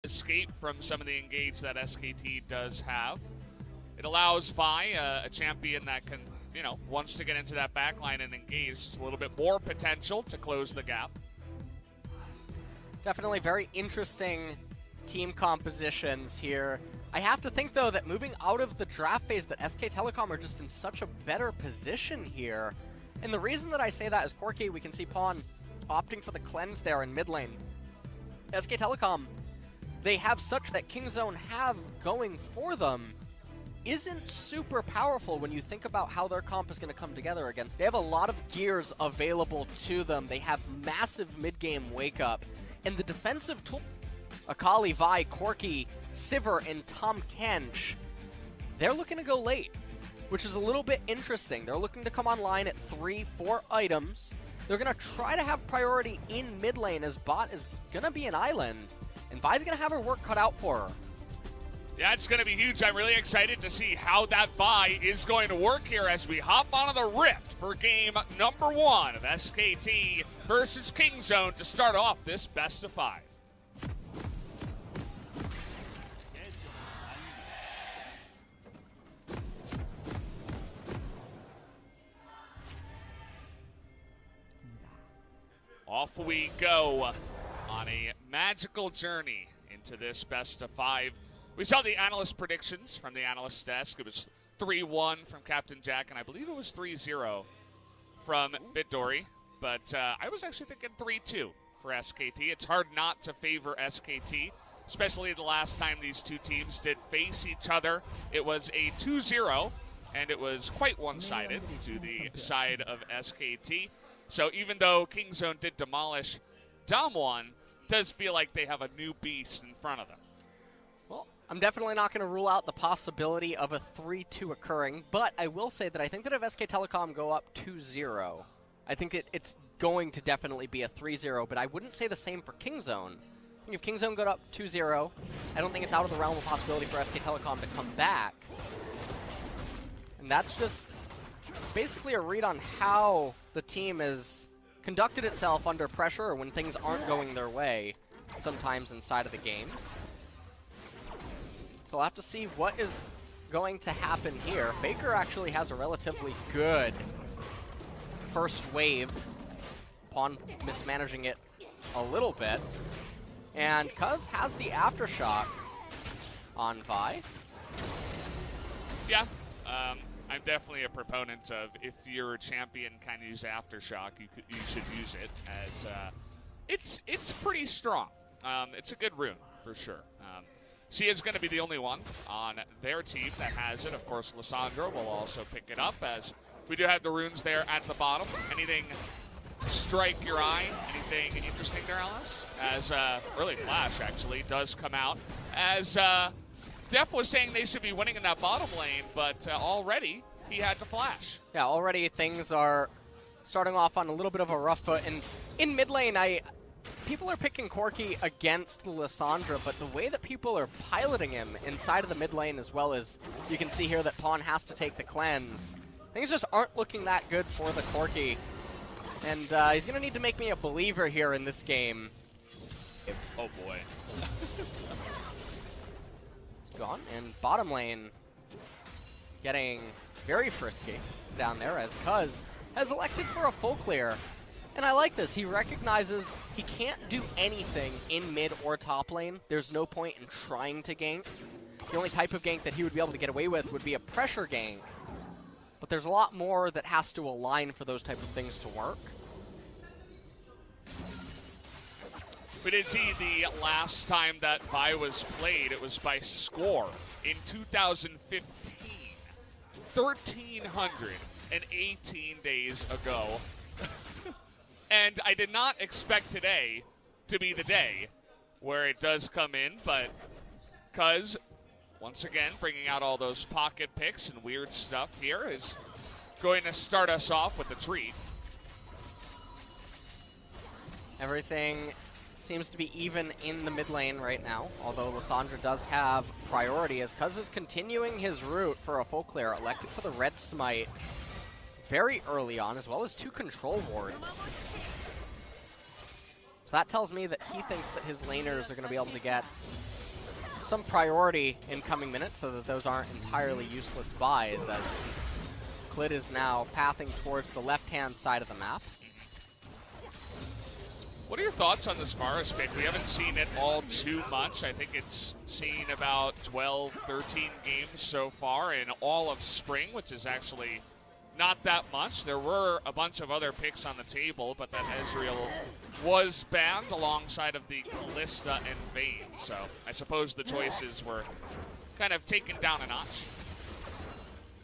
escape from some of the engage that SKT does have. It allows Vi, a champion that can, you know, wants to get into that backline and engage, just a little bit more potential to close the gap. Definitely very interesting team compositions here. I have to think, though, that moving out of the draft phase, that SK Telecom are just in such a better position here. And the reason that I say that is Corki, we can see Pawn opting for the cleanse there in mid lane. SK Telecom, they have such that Kingzone have going for them isn't super powerful when you think about how their comp is going to come together against. They have a lot of gears available to them. They have massive mid-game wake-up. And the defensive tool, Akali, Vi, Corki, Sivir, and Tahm Kench, they're looking to go late, which is a little bit interesting. They're looking to come online at 3-4 items. They're going to try to have priority in mid lane as bot is going to be an island. And Vi's going to have her work cut out for her. Yeah, it's going to be huge. I'm really excited to see how that Vi is going to work here as we hop onto the Rift for game number 1 of SKT versus Kingzone to start off this best of 5. Off we go on a magical journey into this best of 5. We saw the analyst predictions from the analyst desk. It was 3-1 from Captain Jack, and I believe it was 3-0 from Bitdory. But I was actually thinking 3-2 for SKT. It's hard not to favor SKT, especially the last time these two teams did face each other. It was a 2-0, and it was quite one-sided to the side of SKT. So even though Kingzone did demolish Damwon, does feel like they have a new beast in front of them. Well, I'm definitely not going to rule out the possibility of a 3-2 occurring, but I will say that I think that if SK Telecom go up 2-0, I think that it's going to definitely be a 3-0, but I wouldn't say the same for Kingzone. I think if Kingzone got up 2-0, I don't think it's out of the realm of possibility for SK Telecom to come back. And that's just basically a read on how the team has conducted itself under pressure or when things aren't going their way sometimes inside of the games. So we'll have to see what is going to happen here. Faker actually has a relatively good first wave. Pawn mismanaging it a little bit. And Cuz has the Aftershock on Vi. Yeah, I'm definitely a proponent of if your champion can use Aftershock, you should use it, as it's pretty strong. It's a good rune, for sure. She is going to be the only one on their team that has it. Of course, Lissandra will also pick it up, as we do have the runes there at the bottom. Anything strike your eye? Anything interesting there, Alice? As early flash, actually, does come out. As Def was saying they should be winning in that bottom lane, but already he had to flash. Yeah, already things are starting off on a little bit of a rough foot. And in mid lane, people are picking Corki against Lissandra, but the way that people are piloting him inside of the mid lane, as well as you can see here that Pawn has to take the cleanse, things just aren't looking that good for the Corki. And he's going to need to make me a believer here in this game. Oh boy. It's gone. And bottom lane getting very frisky down there as Cuz has elected for a full clear. And I like this. He recognizes he can't do anything in mid or top lane. There's no point in trying to gank. The only type of gank that he would be able to get away with would be a pressure gank. But there's a lot more that has to align for those type of things to work. We did see the last time that Vi was played, it was by score in 2015. 1,318 days ago. And I did not expect today to be the day where it does come in, but Cuz, once again, bringing out all those pocket picks and weird stuff here, is going to start us off with a treat. Everything seems to be even in the mid lane right now, although Lissandra does have priority as Cuz is continuing his route for a full clear, elected for the red smite very early on, as well as 2 control wards. So that tells me that he thinks that his laners are going to be able to get some priority in coming minutes so that those aren't entirely useless buys, as Klid is now pathing towards the left-hand side of the map. What are your thoughts on this Varus pick? We haven't seen it all too much. I think it's seen about 12, 13 games so far in all of Spring, which is actually not that much. There were a bunch of other picks on the table, but that Ezreal was banned alongside of the Kalista and Vayne. So I suppose the choices were kind of taken down a notch.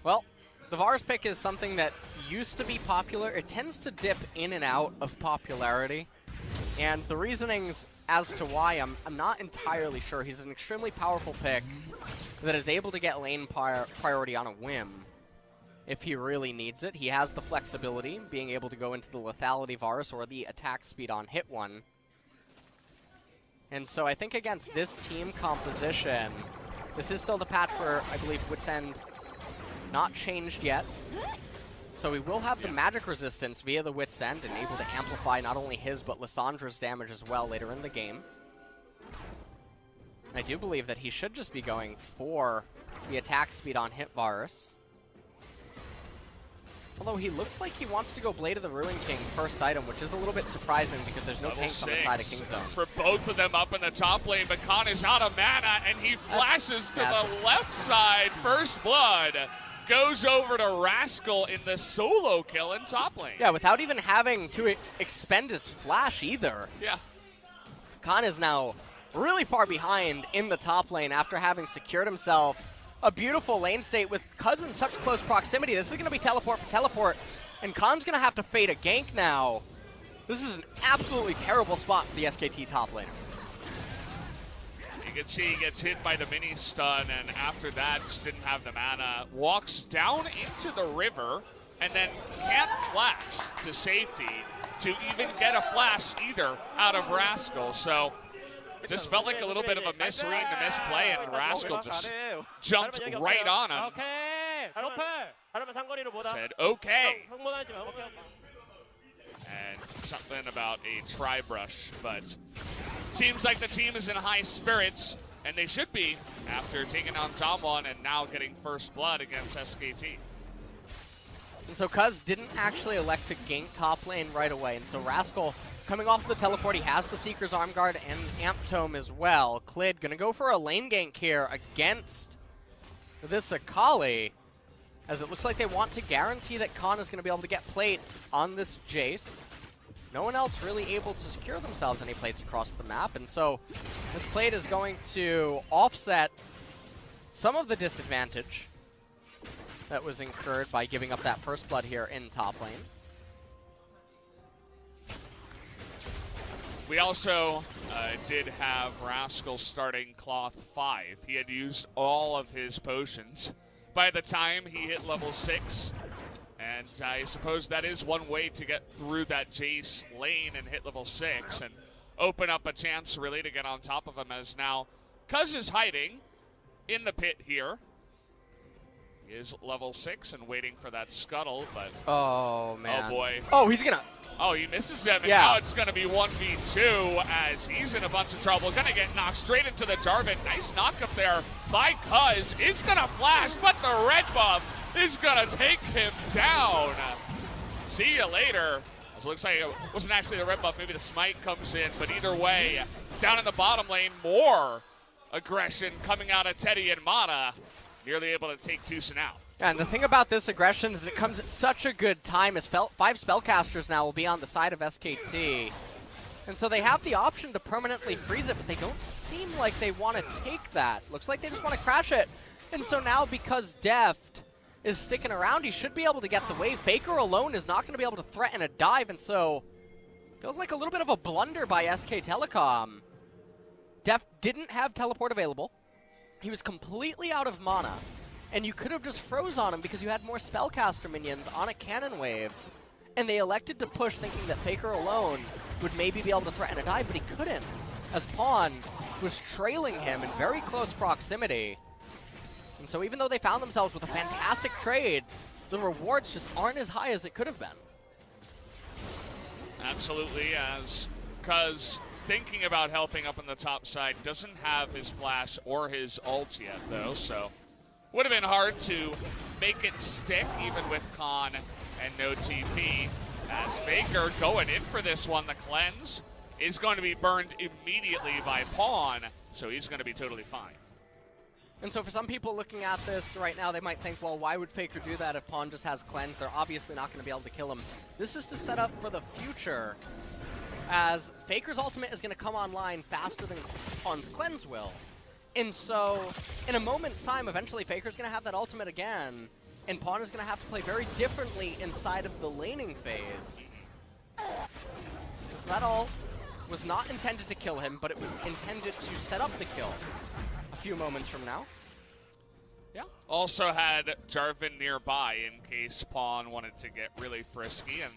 Well, the Varus pick is something that used to be popular. It tends to dip in and out of popularity. And the reasonings as to why, I'm not entirely sure. He's an extremely powerful pick that is able to get lane priority on a whim if he really needs it. He has the flexibility, being able to go into the lethality Varus or the attack speed on hit one. And so I think against this team composition, this is still the patch where I believe Wit's End not changed yet. So we will have the magic resistance via the Wit's End and able to amplify not only his but Lissandra's damage as well later in the game. I do believe that he should just be going for the attack speed on hit Varus. Although he looks like he wants to go Blade of the Ruin King first item, which is a little bit surprising because there's no tanks on the side of Kingzone. For both of them up in the top lane, but Khan is out of mana and he flashes to the left side. First blood goes over to Rascal in the solo kill in top lane. Yeah, without even having to expend his flash either. Yeah. Khan is now really far behind in the top lane after having secured himself a beautiful lane state with Cuz in such close proximity. This is going to be teleport for teleport, and Khan's going to have to fade a gank now. This is an absolutely terrible spot for the SKT top lane. You can see he gets hit by the mini stun, and after that just didn't have the mana. Walks down into the river, and then can't flash to safety to even get a flash either out of Rascal. So just felt like a little bit of a misread and a misplay, and Rascal just jumped right on him. Said, okay. And something about a tri-brush, but seems like the team is in high spirits, and they should be after taking on Damwon and now getting first blood against SKT. And so Cuz didn't actually elect to gank top lane right away, and so Rascal coming off the teleport, he has the Seeker's Arm Guard and Amp Tome as well. Klid gonna go for a lane gank here against this Akali, as it looks like they want to guarantee that Khan is gonna be able to get plates on this Jace. No one else really able to secure themselves any plates across the map, and so this plate is going to offset some of the disadvantage that was incurred by giving up that first blood here in top lane. We also did have Rascal starting Cloth 5. He had used all of his potions by the time he hit level 6. And I suppose that is one way to get through that Jace lane and hit level 6 and open up a chance really to get on top of him, as now Cuz is hiding in the pit here. He is level 6 and waiting for that scuttle, but oh man. Oh boy. Oh, he's gonna. Oh, he misses him, and yeah. Now it's going to be 1v2 as he's in a bunch of trouble. Going to get knocked straight into the Jarvan. Nice knock up there by Cuz. Is going to flash, but the red buff is going to take him down. See you later. As it looks like it wasn't actually the red buff. Maybe the smite comes in, but either way, down in the bottom lane, more aggression coming out of Teddy and Mata. Nearly able to take Tucson out. And the thing about this aggression is it comes at such a good time, as 5 spellcasters now will be on the side of SKT. And so they have the option to permanently freeze it, but they don't seem like they want to take that. Looks like they just want to crash it. And so now, because Deft is sticking around, he should be able to get the wave. Faker alone is not going to be able to threaten a dive, and so feels like a little bit of a blunder by SK Telecom. Deft didn't have teleport available. He was completely out of mana. And you could have just froze on him because you had more spellcaster minions on a cannon wave. And they elected to push thinking that Faker alone would maybe be able to threaten a dive, but he couldn't, as Pawn was trailing him in very close proximity. And so even though they found themselves with a fantastic trade, the rewards just aren't as high as it could have been. Absolutely, as Cuz thinking about helping up on the top side. Doesn't have his flash or his ult yet, though, so would have been hard to make it stick, even with Khan and no TP. As Faker going in for this one, the cleanse is going to be burned immediately by Pawn, so he's going to be totally fine. And so for some people looking at this right now, they might think, well, why would Faker do that if Pawn just has cleanse? They're obviously not going to be able to kill him. This is to set up for the future, as Faker's ultimate is going to come online faster than Pawn's cleanse will. And so, in a moment's time, eventually Faker's going to have that ultimate again, and Pawn is going to have to play very differently inside of the laning phase. So that ult was not intended to kill him, but it was intended to set up the kill a few moments from now. Yeah. Also had Jarvan nearby in case Pawn wanted to get really frisky and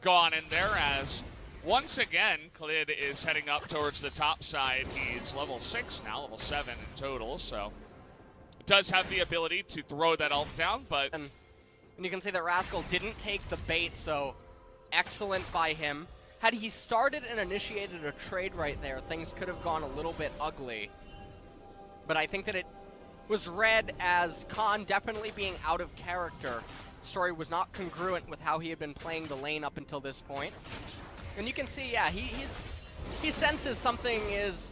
go on in there, as once again, Khalid is heading up towards the top side. He's level 6 now, level 7 in total, so does have the ability to throw that ult down, but... And you can see that Rascal didn't take the bait, so excellent by him. Had he started and initiated a trade right there, things could have gone a little bit ugly. But I think that it was read as Khan definitely being out of character. The story was not congruent with how he had been playing the lane up until this point. And you can see, yeah, he senses something is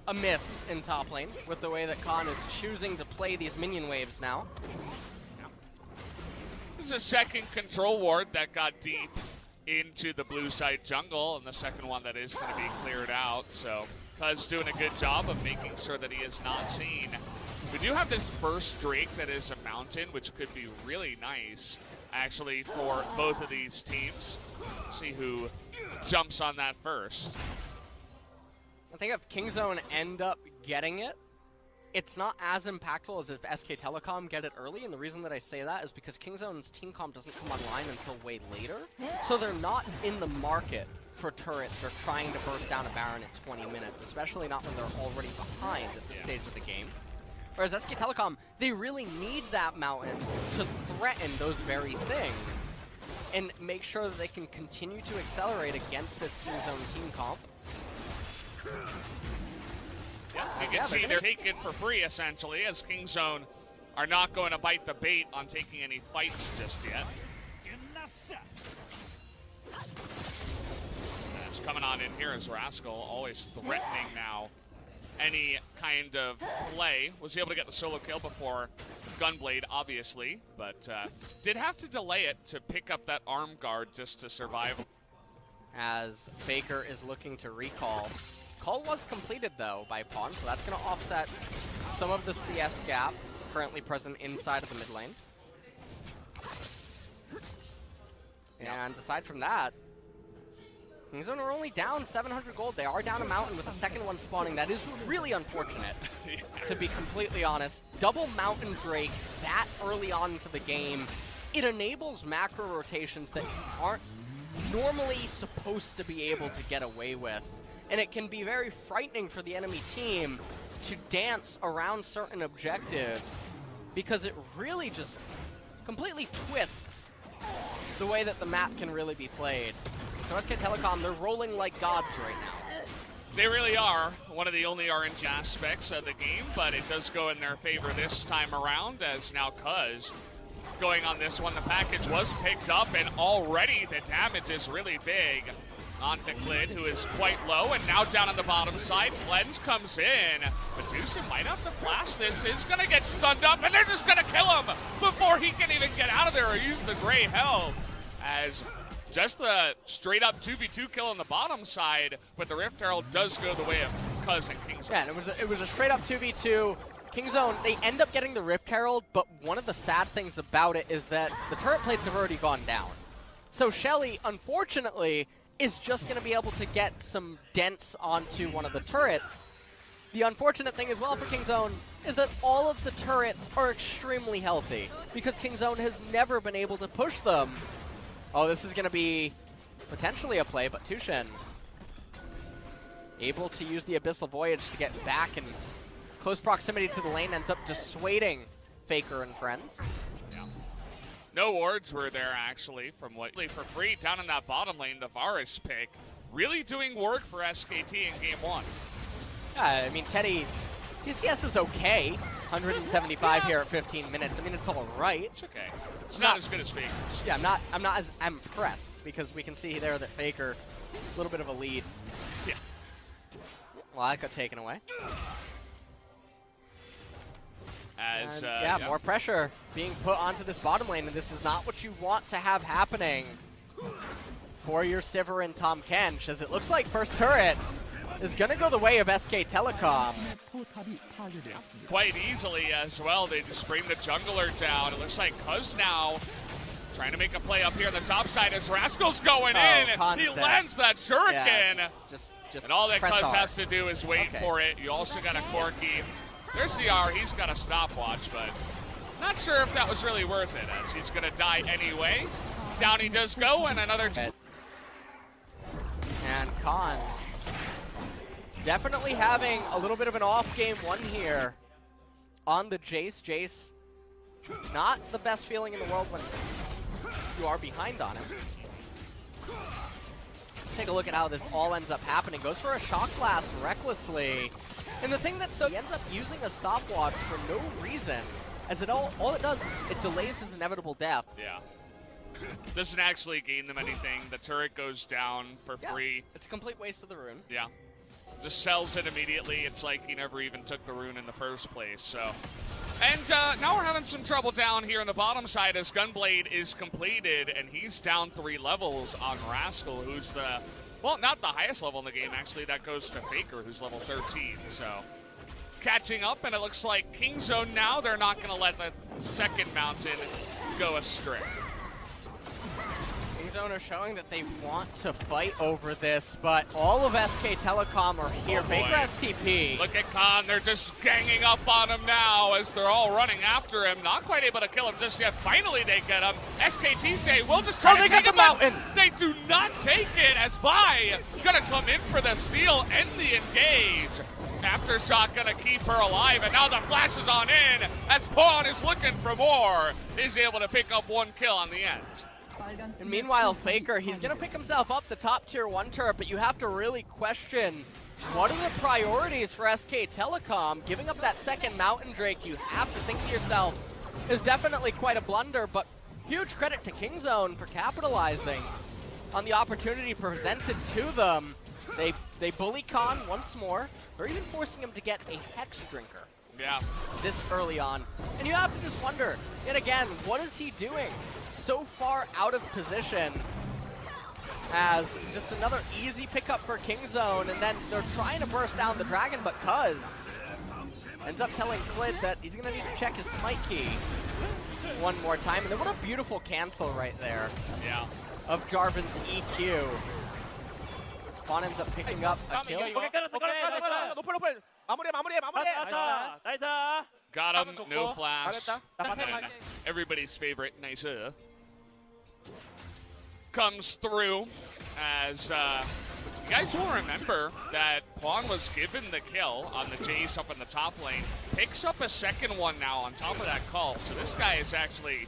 amiss in top lane with the way that Khan is choosing to play these minion waves now. Yeah. This is a second control ward that got deep into the blue side jungle, and the second one that is going to be cleared out. So Cuz doing a good job of making sure that he is not seen. We do have this first Drake that is a mountain, which could be really nice, actually, for both of these teams. See who jumps on that first. I think if Kingzone end up getting it, it's not as impactful as if SK Telecom get it early, and the reason that I say that is because Kingzone's team comp doesn't come online until way later, so they're not in the market for turrets or trying to burst down a Baron at 20 minutes, especially not when they're already behind at this stage of the game. Whereas SK Telecom, they really need that mountain to threaten those very things and make sure that they can continue to accelerate against this Kingzone team comp. Yeah, you can see they're taking for free, essentially, as Kingzone are not going to bite the bait on taking any fights just yet. That's coming on in here as Rascal, always threatening now any kind of play. Was able to get the solo kill before Gunblade, obviously, but did have to delay it to pick up that arm guard just to survive. As Faker is looking to recall. Call was completed, though, by Pawn, so that's going to offset some of the CS gap currently present inside of the mid lane. And aside from that, Kingzone are only down 700 gold. They are down a mountain with a second one spawning. That is really unfortunate, to be completely honest. Double Mountain Drake that early on into the game, it enables macro rotations that you aren't normally supposed to be able to get away with. And it can be very frightening for the enemy team to dance around certain objectives because it really just completely twists the way that the map can really be played. So SK Telecom, they're rolling like gods right now. They really are. One of the only RNG aspects of the game, but it does go in their favor this time around, as now Cuz going on this one. The package was picked up, and already the damage is really big. Onto Klid, who is quite low, and now down on the bottom side. Cleanse comes in. Medusa might have to flash this. Is going to get stunned up, and they're just going to kill him before he can even get out of there or use the gray health. As just the straight-up 2v2 kill on the bottom side, but the Rift Herald does go the way of Cuz and Kingzone. Yeah, and it was a straight-up 2v2. Kingzone, they end up getting the Rift Herald, but one of the sad things about it is that the turret plates have already gone down. So Shelly, unfortunately, is just going to be able to get some dents onto one of the turrets. The unfortunate thing as well for Kingzone is that all of the turrets are extremely healthy because Kingzone has never been able to push them. Oh, this is going to be potentially a play, but Tushin able to use the Abyssal Voyage to get back in close proximity to the lane, ends up dissuading Faker and friends. No wards were there, actually, from what for free down in that bottom lane. The Varus pick really doing work for SKT in game 1. Yeah, I mean, Teddy, DCS is okay. 175 here at 15 minutes. I mean, it's all right. It's okay. It's not as good as Faker's. Yeah, I'm not as impressed because we can see there that Faker, a little bit of a lead. Yeah. Well, that got taken away. As yeah, more pressure being put onto this bottom lane, and this is not what you want to have happening for your Sivir and Tom Kench, as it looks like first turret is going to go the way of SK Telecom. Quite easily as well. They just bring the jungler down. It looks like Cuz now trying to make a play up here on the top side as Rascal's going in. He lands that shuriken. Yeah, just and all that Cuz R. has to do is wait for it. You also got a Corki. There's the R. He's got a stopwatch, but not sure if that was really worth it, as he's going to die anyway. Down he does go, and another... And Khan definitely having a little bit of an off game one here on the Jace. Jace, not the best feeling in the world when you are behind on him. Take a look at how this all ends up happening. Goes for a shock blast recklessly. And the thing that's so, he ends up using a stopwatch for no reason, as it all it does, it delays his inevitable death. Yeah. Doesn't actually gain them anything. The turret goes down for free. It's a complete waste of the rune. Yeah. Just sells it immediately. It's like he never even took the rune in the first place, so. And now we're having some trouble down here on the bottom side as Gunblade is completed, and he's down 3 levels on Rascal, who's the, well, not the highest level in the game, actually. That goes to Faker, who's level 13, so. Catching up, and it looks like Kingzone now, they're not going to let the second mountain go astray. Kingzone are showing that they want to fight over this, but all of SK Telecom are here. Oh, Faker has TP. Look at Khan, they're just ganging up on him now as they're all running after him. Not quite able to kill him just yet. Finally they get him. SKT say, we'll just try to take him out. They do not take it as Vi gonna come in for the steal and the engage. Aftershock gonna keep her alive, and now the flash is on in as Pawn is looking for more. He's able to pick up 1 kill on the end. And meanwhile, Faker, he's going to pick himself up the top tier 1 turret, but you have to really question what are the priorities for SK Telecom. Giving up that second Mountain Drake, you have to think to yourself, is definitely quite a blunder, but huge credit to Kingzone for capitalizing on the opportunity presented to them. They bully Khan once more, or even forcing him to get a Hex Drinker. Yeah. This early on. And you have to just wonder, yet again, what is he doing so far out of position? As just another easy pickup for Kingzone, and then they're trying to burst down the dragon, but Cuz ends up telling Clid that he's going to need to check his smite key one more time. And then what a beautiful cancel right there. Yeah. Of Jarvan's EQ. Fawn ends up picking up a kill. Got him, no flash. And everybody's favorite, nicer, comes through as you guys will remember that Pawn was given the kill on the Jace up in the top lane. Picks up a second one now on top of that call. So this guy is actually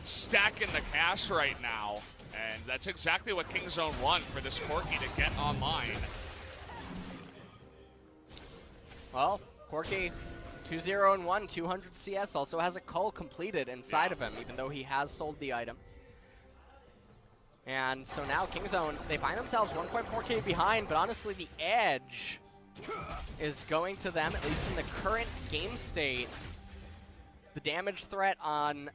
stacking the cash right now. And that's exactly what Kingzone want for this Corki to get online. Well, Corki 2-0-1, 200 CS, also has a cull completed inside of him, even though he has sold the item. And so now Kingzone, they find themselves 1.4k behind, but honestly the edge is going to them, at least in the current game state. The damage threat on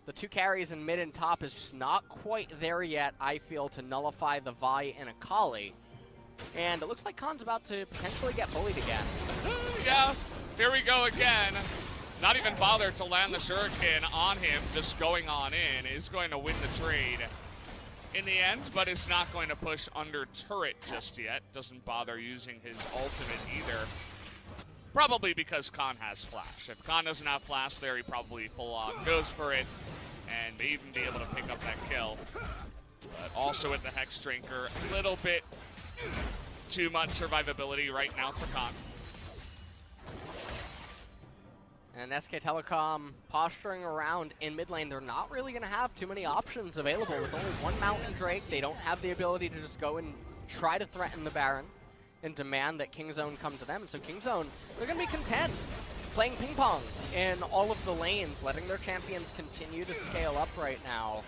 the 2 carries in mid and top is just not quite there yet, I feel, to nullify the Vi and Akali. And it looks like Khan's about to potentially get bullied again. Yeah, here we go again. Not even bothered to land the shuriken on him, just going on in. Is going to win the trade in the end, but it's not going to push under turret just yet. Doesn't bother using his ultimate either. Probably because Khan has flash. If Khan doesn't have flash there, he probably full on goes for it and may even be able to pick up that kill. But also with the Hex Drinker, a little bit too much survivability right now for Khan. And SK Telecom posturing around in mid lane. They're not really going to have too many options available. With only 1 Mountain Drake, they don't have the ability to just go and try to threaten the Baron and demand that Kingzone come to them. So Kingzone, they're going to be content playing ping pong in all of the lanes, letting their champions continue to scale up right now.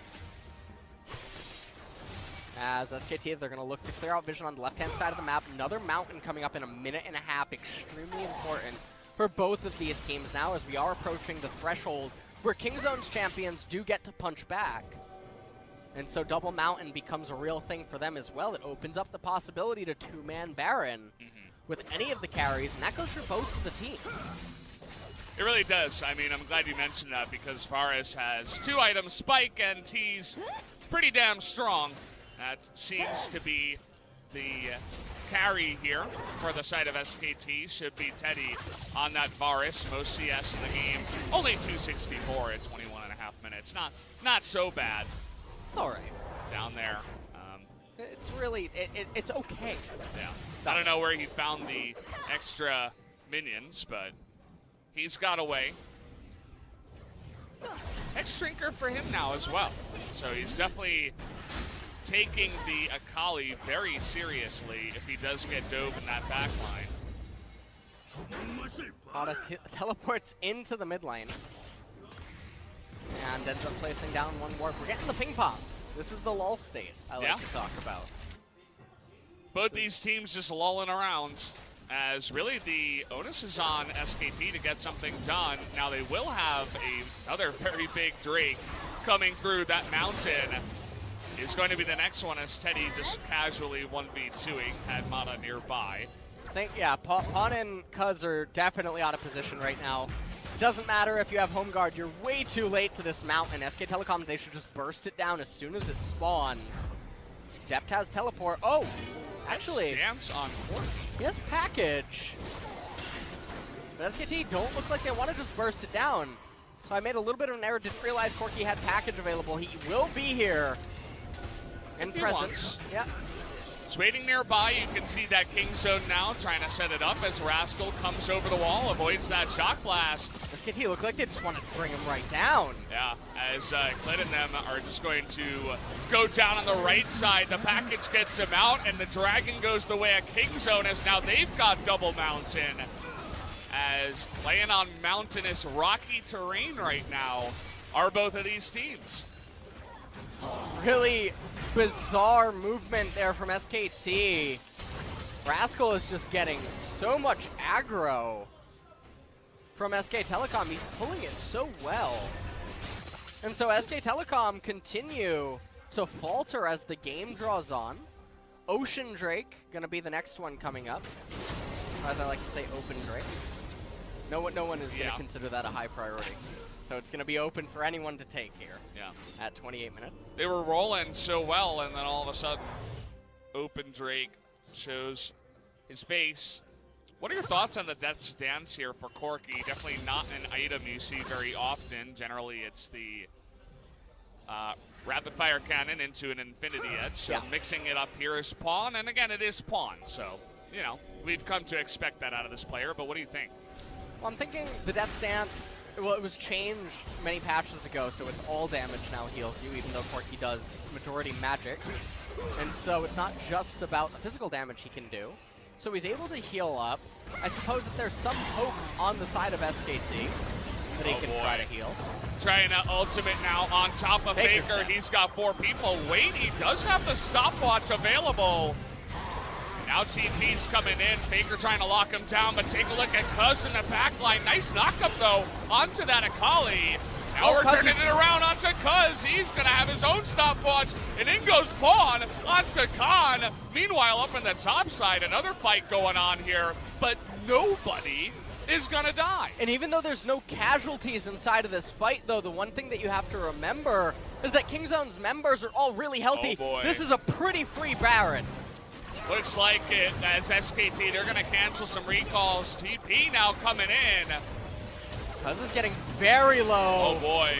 As SKT, they're going to look to clear out vision on the left-hand side of the map. Another mountain coming up in a minute and a half, extremely important for both of these teams now, as we are approaching the threshold where Kingzone's champions do get to punch back. And so double mountain becomes a real thing for them as well. It opens up the possibility to two-man Baron with any of the carries, and that goes for both of the teams. It really does. I mean, I'm glad you mentioned that because Varus has 2 items, Spike and Tease, pretty damn strong. That seems to be the carry here for the side of SKT. Should be Teddy on that Varus. Most CS in the game. Only 264 at 21 and a half minutes. Not so bad. It's all right. Down there. It's really, it's okay. Yeah. I don't know where he found the extra minions, but he's got away. X-Drinker for him now as well. So he's definitely taking the Akali very seriously if he does get dove in that back line. Oda teleports into the mid lane and ends up placing down one warp. We're getting the ping pong. This is the LOL state I like to talk about. Both these teams just lulling around, as really the onus is on SKT to get something done. Now they will have another very big Drake coming through that mountain. Is going to be the next one as Teddy just casually 1v2ing, had Mana nearby. Yeah, Pawn and Cuz are definitely out of position right now. Doesn't matter if you have home guard, you're way too late to this mountain. SK Telecom, they should just burst it down as soon as it spawns. Dept has teleport. Oh, actually, Dance on court. He has package. But SKT don't look like they want to just burst it down. So I made a little bit of an error, didn't realize Corki had package available. He will be here. In presence. Yep. It's waiting nearby. You can see that Kingzone now trying to set it up as Rascal comes over the wall, avoids that shock blast. SKT look like they just want to bring him right down. Yeah, as Clint and them are just going to go down on the right side. The package gets him out, and the Dragon goes the way of Kingzone, as now they've got double mountain. As playing on mountainous, rocky terrain right now are both of these teams. Really bizarre movement there from SKT. Rascal is just getting so much aggro from SK Telecom. He's pulling it so well. And so SK Telecom continue to falter as the game draws on. Ocean Drake gonna be the next one coming up. Or as I like to say, Open Drake. No one is gonna consider that a high priority. So it's going to be open for anyone to take here at 28 minutes. They were rolling so well, and then all of a sudden, Open Drake shows his face. What are your thoughts on the Death's Dance here for Corki? Definitely not an item you see very often. Generally, it's the rapid fire cannon into an Infinity Edge. So mixing it up here is Pawn, and again, it is Pawn. So, you know, we've come to expect that out of this player, but what do you think? Well, I'm thinking the Death's Dance, well, it was changed many patches ago, so it's all damage now heals you, even though Corki does majority magic. And so it's not just about the physical damage he can do. So he's able to heal up. I suppose that there's some poke on the side of SKT that he can try to heal. Trying to ultimate now on top of Faker. He's got 4 people. Wait, he does have the stopwatch available. Now TP's coming in. Faker trying to lock him down, but take a look at Cuz in the back line. Nice knockup, though, onto that Akali. Now we're turning it around onto Cuz. He's going to have his own stopwatch, and in goes Pawn onto Khan. Meanwhile, up in the top side, another fight going on here, but nobody is going to die. And even though there's no casualties inside of this fight, though, the one thing that you have to remember is that Kingzone's members are all really healthy. Oh boy. This is a pretty free Baron. Looks like it as SKT, they're going to cancel some recalls. TP now coming in. Cuz is getting very low. Oh boy.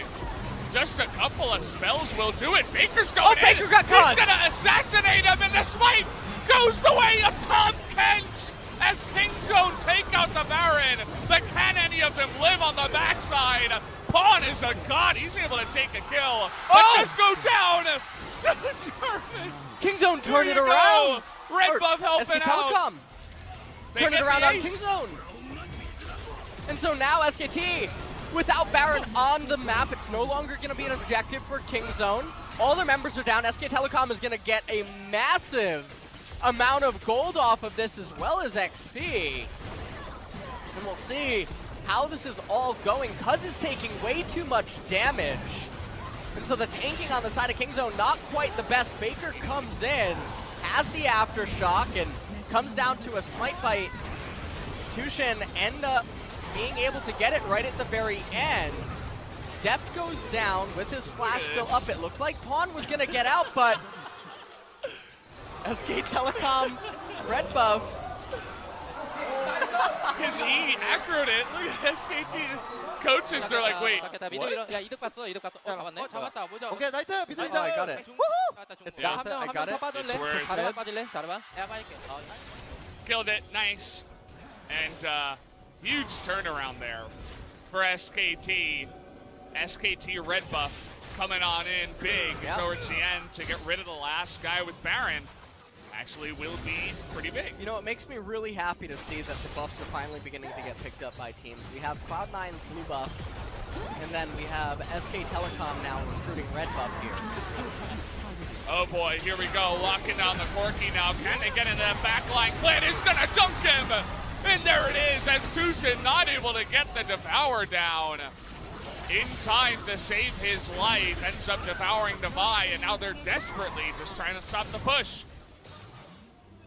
Just a couple of spells will do it. Baker's going in. Baker got caught. He's going to assassinate him, and the swipe goes the way of Tom Kent as Kingzone take out the Baron. But can any of them live on the backside? Pawn is a god. He's able to take a kill. But just go down. German. Kingzone turned it around. Red Buff helping SK out. Telecom. Turn it around on Kingzone. And so now SKT, without Baron on the map, it's no longer going to be an objective for Kingzone. All their members are down. SK Telecom is going to get a massive amount of gold off of this, as well as XP. And we'll see how this is all going. Cuz is taking way too much damage. And so the tanking on the side of Kingzone, not quite the best. Faker comes in, has the aftershock, and comes down to a smite bite. Tushin end up being able to get it right at the very end. Deft goes down with his flash still up. It looked like Pawn was gonna get out, but SK Telecom red buff. His E acroed it. Look at SKT coaches. They're like, wait, what? 오케이 나이스 Oh, 비틀리자. I got it. It's Yeah. worth it. I got it. It's worth Killed it. Nice. And huge turnaround there for SKT. SKT red buff coming on in big towards the end to get rid of the last guy with Baron. Actually will be pretty big. You know, it makes me really happy to see that the buffs are finally beginning to get picked up by teams. We have Cloud9's blue buff, and then we have SK Telecom now recruiting red buff here. Oh boy, here we go, locking down the Corky now. Can they get into that back line? Clan is gonna dunk him! And there it is, as Tushin not able to get the Devour down. In time to save his life, ends up devouring Devi, and now they're desperately just trying to stop the push.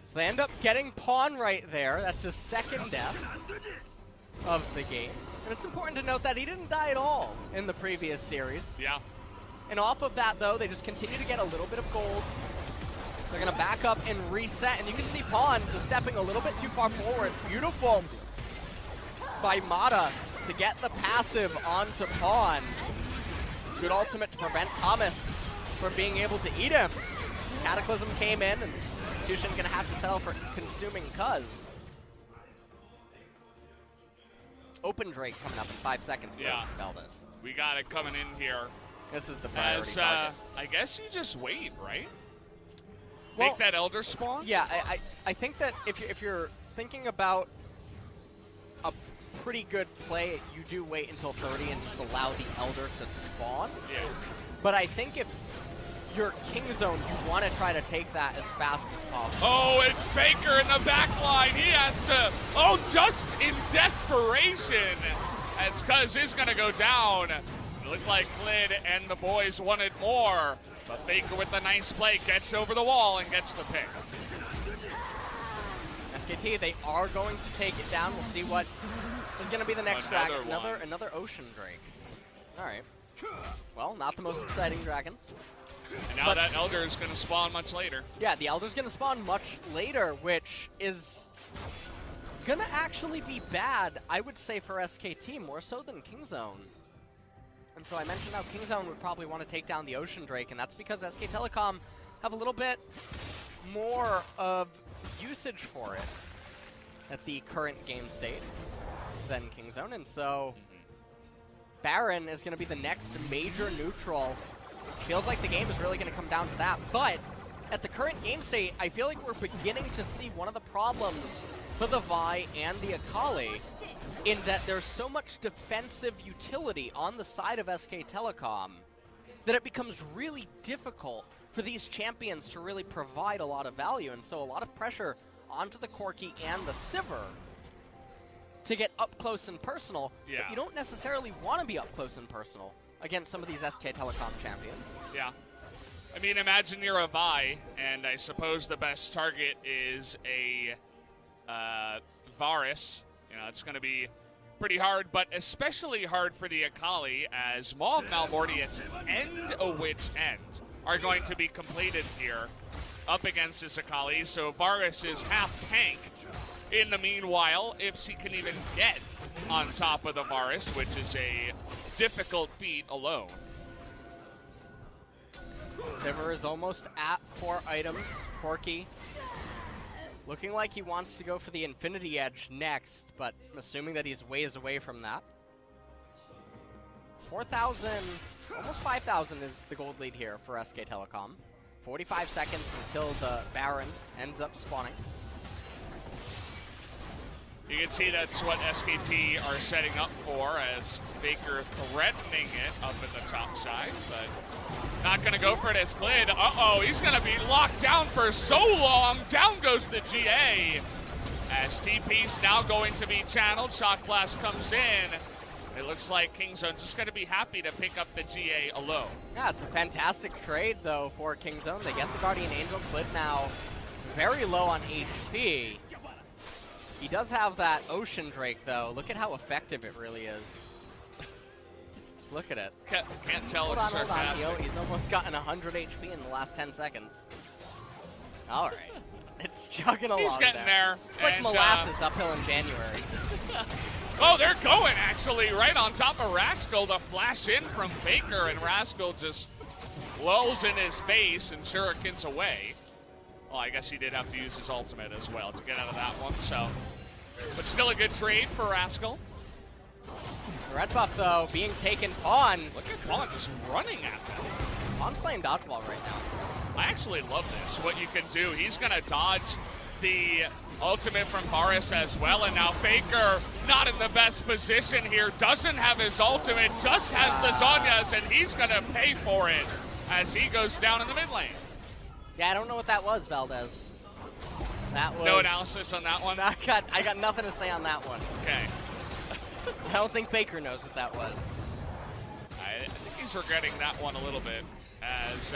So they end up getting Pawn right there. That's his second death of the game. And it's important to note that he didn't die at all in the previous series. Yeah. And off of that, though, they just continue to get a little bit of gold. They're going to back up and reset. And you can see Pawn just stepping a little bit too far forward. Beautiful by Mata to get the passive onto Pawn. Good ultimate to prevent Thomas from being able to eat him. Cataclysm came in, and Tushin's going to have to settle for consuming Cuz. Open Drake coming up in 5 seconds for Veldas. We got it coming in here. This is the priority As, target. I guess you just wait, right? Well, Make that Elder spawn? Yeah, I think that if you're thinking about a pretty good play, you do wait until 30 and just allow the Elder to spawn. Yeah. But I think if you're Kingzone, you want to try to take that as fast as possible. Oh, it's Faker in the back line. He has to, just in desperation, as Cuz is going to go down. It looked like Klid and the boys wanted more, but Faker with a nice play gets over the wall and gets the pick. SKT, they are going to take it down. We'll see what is going to be the next dragon. Another Ocean Drake. All right. Well, not the most exciting dragons. And now that Elder is going to spawn much later. Yeah, the Elder's going to spawn much later, which is going to actually be bad, I would say, for SKT, more so than Kingzone. And so I mentioned how Kingzone would probably want to take down the Ocean Drake, and that's because SK Telecom have a little bit more of usage for it at the current game state than Kingzone, and so Baron is going to be the next major neutral. Feels like the game is really going to come down to that, but at the current game state, I feel like we're beginning to see one of the problems for the Vi and the Akali in that there's so much defensive utility on the side of SK Telecom that it becomes really difficult for these champions to really provide a lot of value, and so a lot of pressure onto the Corky and the Sivir to get up close and personal, but you don't necessarily want to be up close and personal against some of these SK Telecom champions. Yeah. I mean, imagine you're a Vi, and I suppose the best target is a Varus. You know, it's going to be pretty hard, but especially hard for the Akali, as Maw of Malmortius and A Wit's End are going to be completed here up against this Akali, so Varus is half tank. In the meanwhile, if she can even get on top of the Varus, which is a difficult feat alone. Sivir is almost at 4 items. Corky looking like he wants to go for the Infinity Edge next, but I'm assuming that he's ways away from that. 4,000, almost 5,000 is the gold lead here for SK Telecom. 45 seconds until the Baron ends up spawning. You can see that's what SKT are setting up for, as Faker threatening it up in the top side, but not going to go for it as Glid. Uh-oh, he's going to be locked down for so long. Down goes the GA, as TP's now going to be channeled. Shock Blast comes in. It looks like Kingzone just going to be happy to pick up the GA alone. Yeah, it's a fantastic trade, though, for Kingzone. They get the Guardian Angel. Glid now very low on HP. He does have that Ocean Drake, though. Look at how effective it really is. Just look at it. Can't tell it's sarcastic. Hold on, he's almost gotten 100 HP in the last 10 seconds. All right. It's chugging along. He's getting there. It's like molasses uphill in January. Oh, they're going, actually, right on top of Rascal. The flash in from Faker, and Rascal just lulls in his face and shurikens away. Well, I guess he did have to use his ultimate as well to get out of that one, so. But still a good trade for Rascal. Red buff, though, being taken on. Look at Pawn just running at them. Pawn's playing dodgeball right now. I actually love this, what you can do. He's going to dodge the ultimate from Boris as well, and now Faker not in the best position here. Doesn't have his ultimate, just has the Zhonya's, and he's going to pay for it as he goes down in the mid lane. Yeah, I don't know what that was, Valdez. That was... No analysis on that one? I got nothing to say on that one. Okay. I don't think Baker knows what that was. I think he's regretting that one a little bit, as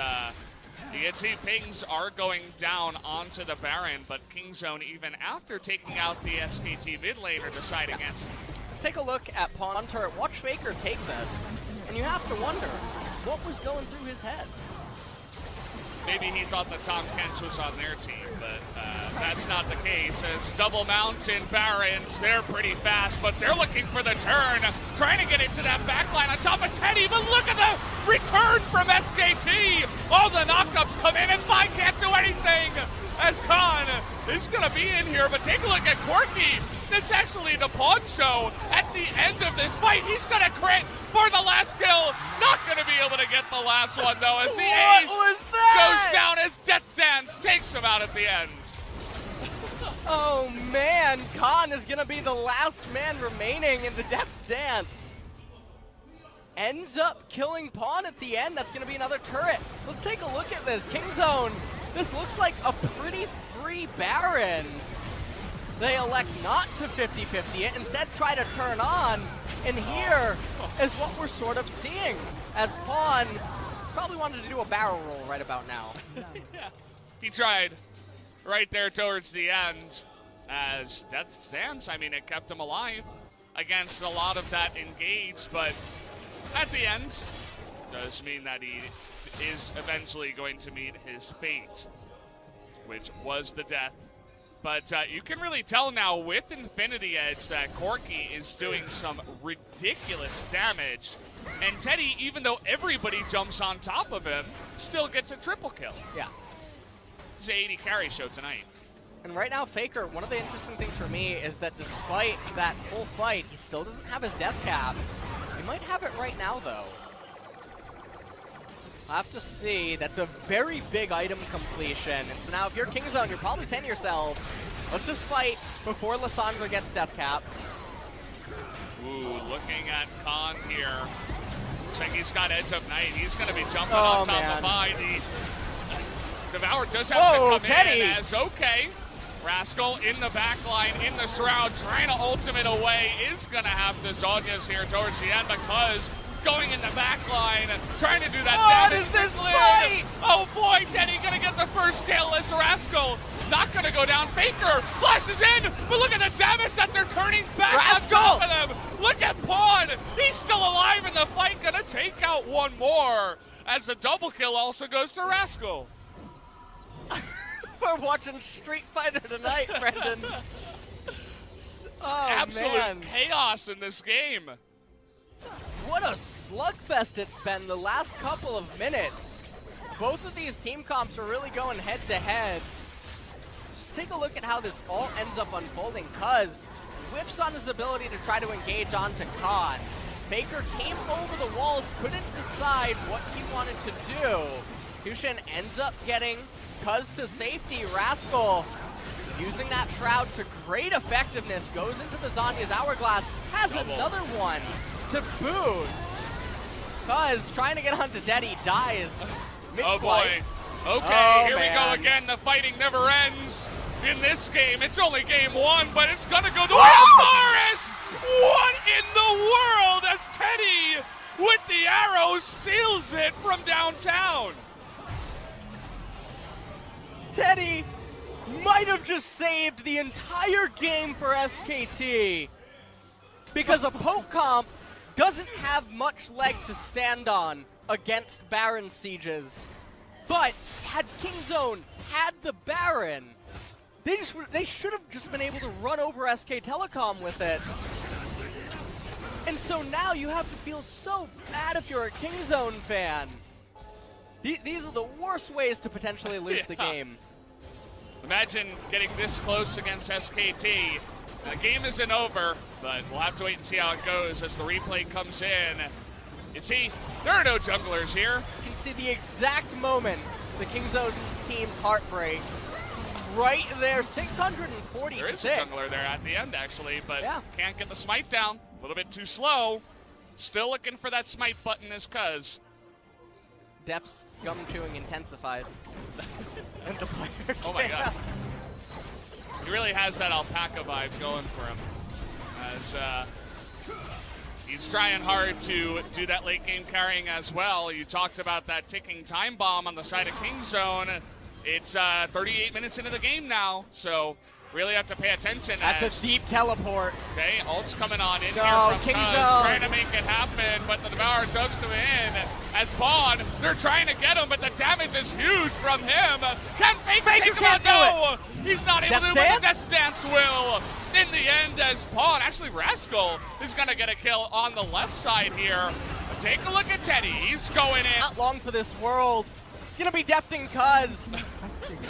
the ENT pings are going down onto the Baron, but Kingzone, even after taking out the SKT mid lane, are deciding against him. Let's take a look at Pawn Turret. Watch Faker take this, and you have to wonder, what was going through his head? Maybe he thought that Tom Kent was on their team, but that's not the case. As double mountain Barons, they're pretty fast, but they're looking for the turn, trying to get into that backline on top of Teddy, but look at the return from SKT! All the knockups come in, and Fine can't do anything! As Khan is going to be in here, but take a look at Corky. It's actually the Pawn Show at the end of this fight. He's going to crit for the last kill. Not going to be able to get the last one, though, as the ace goes down as Death Dance takes him out at the end. Oh, man. Khan is going to be the last man remaining in the Death Dance. Ends up killing Pawn at the end. That's going to be another turret. Let's take a look at this. Kingzone, this looks like a pretty free Baron. They elect not to 50-50 it, instead try to turn on, and here is what we're sort of seeing, as Pawn probably wanted to do a barrel roll right about now. Yeah. He tried right there towards the end, as Death Dance, I mean, it kept him alive against a lot of that engage, but at the end, does mean that he is eventually going to meet his fate, which was the death. But you can really tell now with Infinity Edge that Corky is doing some ridiculous damage. And Teddy, even though everybody jumps on top of him, still gets a triple kill. Yeah. It's an 80 carry show tonight. And right now, Faker, one of the interesting things for me is that despite that full fight, he still doesn't have his death cap. He might have it right now, though. I'll have to see. That's a very big item completion. And so now if you're Kingzone, you're probably saying to yourself, let's just fight before Lissandra gets death cap. Ooh, looking at Khan here. Looks like he's got Edge of Night. He's going to be jumping on top of I. The Devour does have to come Teddy. in as okay. Rascal in the back line, in the shroud, trying to ultimate away. Is going to have the Zhonya's here towards the end because going in the back line, trying to do that damage. What is this fight? Oh boy, Teddy gonna get the first kill as Rascal not gonna go down. Faker flashes in, but look at the damage that they're turning back on top of them. Look at Pawn, he's still alive in the fight, gonna take out one more as the double kill also goes to Rascal. We're watching Street Fighter tonight, Brendan. Absolute chaos in this game. What a slugfest it's been the last couple of minutes. Both of these team comps are really going head to head. Just take a look at how this all ends up unfolding, because whiffs on his ability to try to engage onto Khan. Faker came over the walls, couldn't decide what he wanted to do. Tushin ends up getting Cuz to safety. Rascal using that Shroud to great effectiveness, goes into the Zanya's Hourglass, has another one to boot. Cuz trying to get onto Deddy, dies. Oh boy. Okay, here we go again. The fighting never ends in this game. It's only game one, but it's gonna go the way of Forest! What in the world as Teddy with the arrow steals it from downtown? Teddy might have just saved the entire game for SKT because a poke comp doesn't have much leg to stand on against Baron sieges. But had Kingzone had the Baron, they should have just been able to run over SK Telecom with it. And so now you have to feel so bad if you're a Kingzone fan. These are the worst ways to potentially lose the game. Imagine getting this close against SKT. The game isn't over, but we'll have to wait and see how it goes as the replay comes in. You see, there are no junglers here. You can see the exact moment the Kingzone team's heart breaks. Right there, 646. There is a jungler there at the end, actually, but can't get the smite down. A little bit too slow. Still looking for that smite button as Cuz. Depth's gum chewing intensifies. And the player oh my god. He really has that alpaca vibe going for him. As he's trying hard to do that late game carrying as well. You talked about that ticking time bomb on the side of Kingzone. It's 38 minutes into the game now, so really have to pay attention. That's a deep teleport. Okay, ult's coming on in here from Cuz, trying to make it happen, but the Devourer does come in. As Vaughn, they're trying to get him, but the damage is huge from him. Can't fake it, take him out, no! He's not able to, but the Death Dance will. In the end, as Vaughn, actually Rascal, is gonna get a kill on the left side here. But take a look at Teddy, he's going in. Not long for this world. It's gonna be Defting Cuz.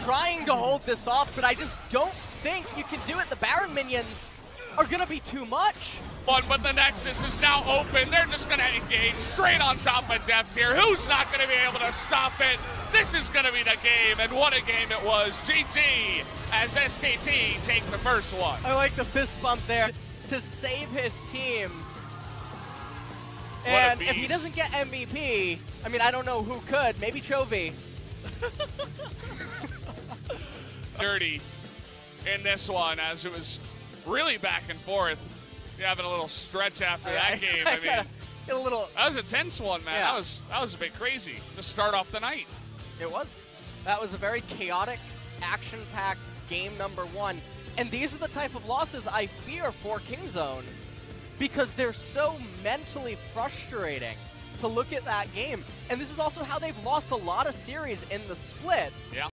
Trying to hold this off, but I just don't think you can do it. The Baron minions are gonna be too much. But the Nexus is now open. They're just gonna engage straight on top of Deft here. Who's not gonna be able to stop it? This is gonna be the game, and what a game it was. GG as SKT take the first one. I like the fist bump there to save his team. And if he doesn't get MVP, I mean, I don't know who could. Maybe Chovy. Dirty in this one, as it was really back and forth. You're having a little stretch after that game. I mean, a little. That was a tense one, man. Yeah. That was a bit crazy to start off the night. It was. That was a very chaotic, action-packed game number one. And these are the type of losses I fear for Kingzone, because they're so mentally frustrating to look at that game. And this is also how they've lost a lot of series in the split. Yeah.